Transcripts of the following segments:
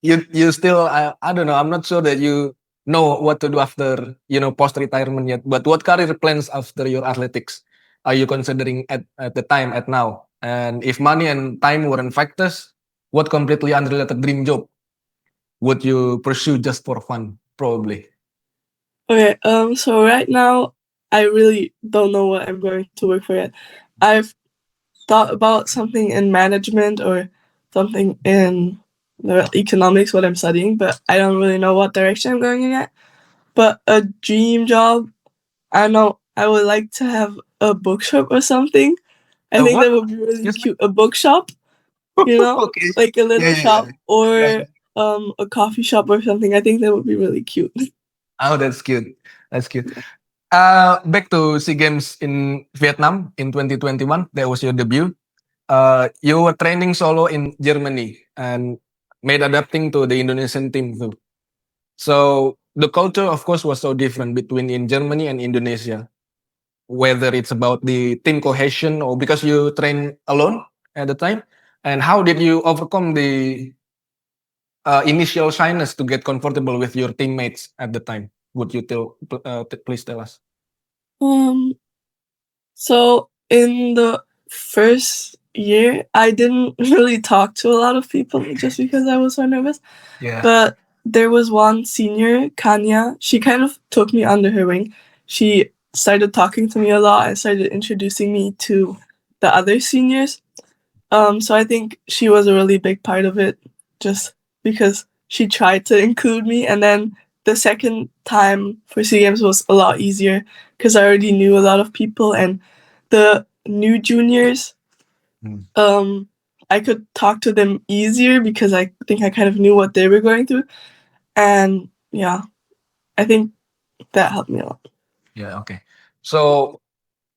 you still I don't know. I'm not sure that you know what to do after post retirement yet. But what career plans after your athletics are you considering at the time at now? And if money and time weren't factors, what completely unrelated dream job would you pursue just for fun? Probably. Okay, so right now I really don't know what I'm going to work for yet. I've thought about something in management or something in economics, what I'm studying, but I don't really know what direction I'm going in yet. But a dream job, I don't know, I would like to have a bookshop or something. I think What? that would be really Excuse me. cute. A bookshop, Okay. like a Yeah, little yeah, yeah. shop Right. or a coffee shop or something. I think that would be really cute. Oh, that's cute. That's cute. Back to SEA Games in Vietnam in 2021. That was your debut. You were training solo in Germany and made adapting to the Indonesian team too. So the culture, of course, was so different between in Germany and Indonesia. Whether it's about the team cohesion or because you train alone at the time, and how did you overcome the initial shyness to get comfortable with your teammates at the time? Would you please tell us? um, so in the first year, I didn't really talk to a lot of people just because I was so nervous. Yeah. But there was one senior, Kanya. She kind of took me under her wing. She started talking to me a lot and started introducing me to the other seniors. So I think she was a really big part of it, just because she tried to include me. And then the second time for SEA Games was a lot easier because I already knew a lot of people, and the new juniors, Mm. um, I could talk to them easier because I think I kind of knew what they were going through. And yeah, I think that helped me a lot. Yeah. Okay. So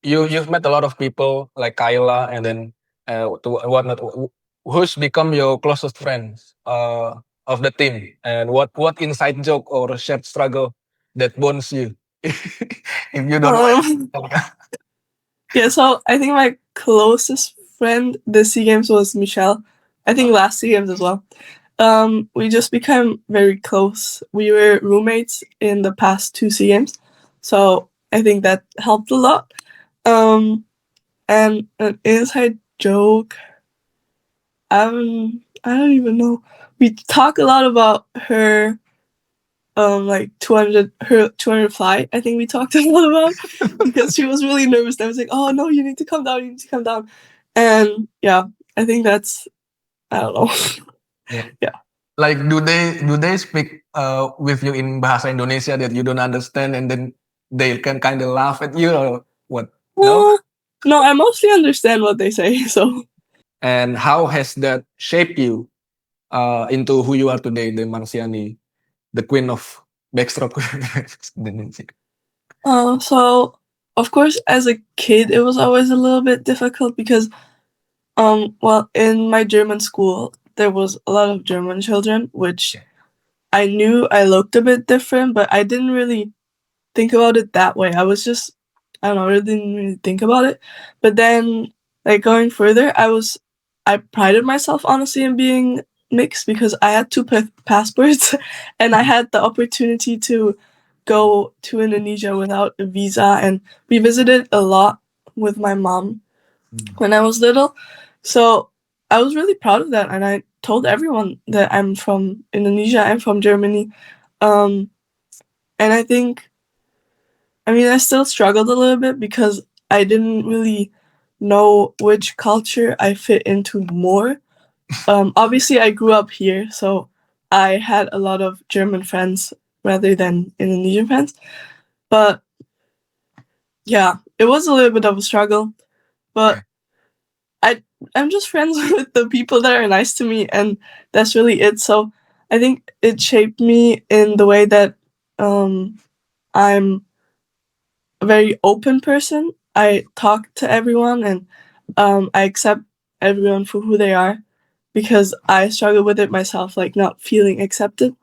you've met a lot of people like Kyla and then whatnot. Who's become your closest friends of the team, and what inside joke or shared struggle that bonds you? If you don't mind. Um, yeah, so I think my closest friend this SEA Games was Michelle. I think last SEA Games as well. We just became very close. We were roommates in the past two SEA Games, so I think that helped a lot. Um, and an inside joke, I don't even know. We talk a lot about her like 200 her 200 flight. I think we talked a lot about because she was really nervous. I was like, oh no, you need to come down, you need to come down. And yeah, I think that's, I don't know. Yeah. Yeah. Like, do they speak with you in bahasa Indonesia that you don't understand, and then they can kind of laugh at you or what? No. uh, no, I mostly understand what they say. So And how has that shaped you into who you are today, the Marciani, the queen of backstroke? so of course as a kid it was always a little bit difficult because well, in my German school there was a lot of German children, which I knew I looked a bit different, but I didn't really think about it that way. I was just, I don't know, I didn't really think about it. But then, like going further, I prided myself honestly in being mixed because I had two passports and I had the opportunity to go to Indonesia without a visa. And we visited a lot with my mom Mm. when I was little. So I was really proud of that. And I told everyone that I'm from Indonesia, I'm from Germany. Um, and I think, I mean, I still struggled a little bit because I didn't really know which culture I fit into more. Obviously, I grew up here, so I had a lot of German friends rather than Indonesian friends. But yeah, it was a little bit of a struggle. But Okay. I I'm just friends with the people that are nice to me, and that's really it. So I think it shaped me in the way that I'm a very open person. I talk to everyone and I accept everyone for who they are because I struggle with it myself, like not feeling accepted.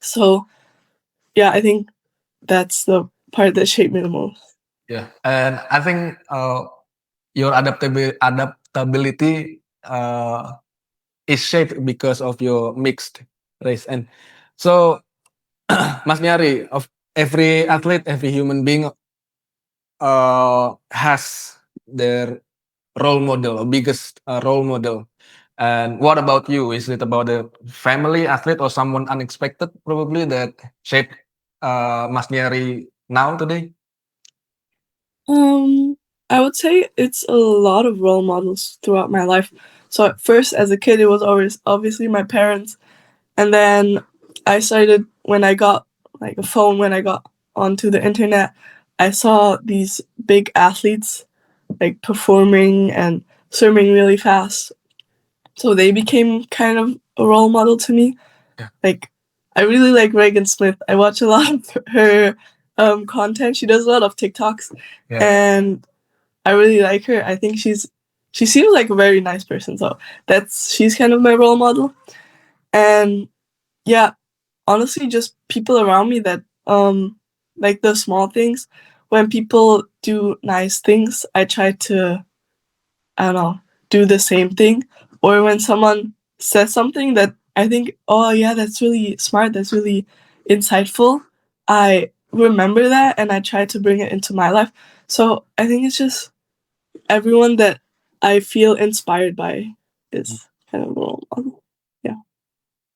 So yeah, I think that's the part that shaped me the most. Yeah, and I think your adaptability is shaped because of your mixed race. And so, Masniari, of every athlete, every human being has their role model or biggest role model. And what about you? Is it about a family athlete or someone unexpected probably that shaped Masniari now today? I would say it's a lot of role models throughout my life. So at first, as a kid, it was always obviously my parents, and then I started when I got like a phone. When I got onto the internet, I saw these big athletes like performing and swimming really fast. So they became kind of a role model to me. Yeah. Like I really like Reagan Smith. I watch a lot of her content. She does a lot of TikToks, Yeah. and I really like her. I think she seems like a very nice person. So she's kind of my role model. And yeah, honestly, just people around me that like the small things. When people do nice things, I try to, I don't know, do the same thing. Or when someone says something that I think, oh yeah, that's really smart, that's really insightful, I remember that and I try to bring it into my life. So I think it's just everyone that I feel inspired by is kind of a role model. Yeah.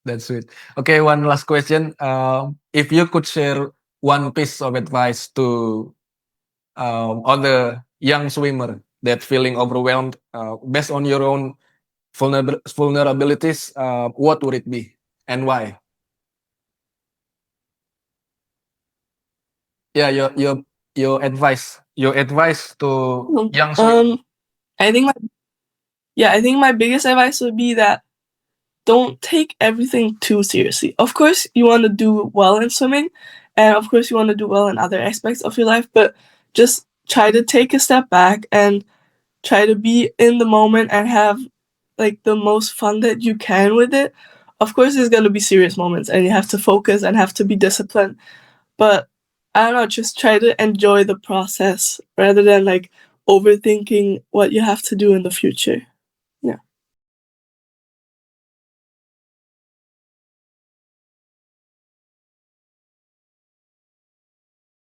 That's sweet. Okay, one last question. If you could share one piece of advice to other young swimmer that feeling overwhelmed based on your own vulnerabilities, what would it be and why? Yeah, your advice to young swimmer. I think I think my biggest advice would be that don't take everything too seriously. Of course, you want to do well in swimming, and of course, you want to do well in other aspects of your life, but just try to take a step back and try to be in the moment and have like the most fun that you can with it. Of course, there's going to be serious moments, and you have to focus and have to be disciplined. But I don't know, just try to enjoy the process rather than like overthinking what you have to do in the future.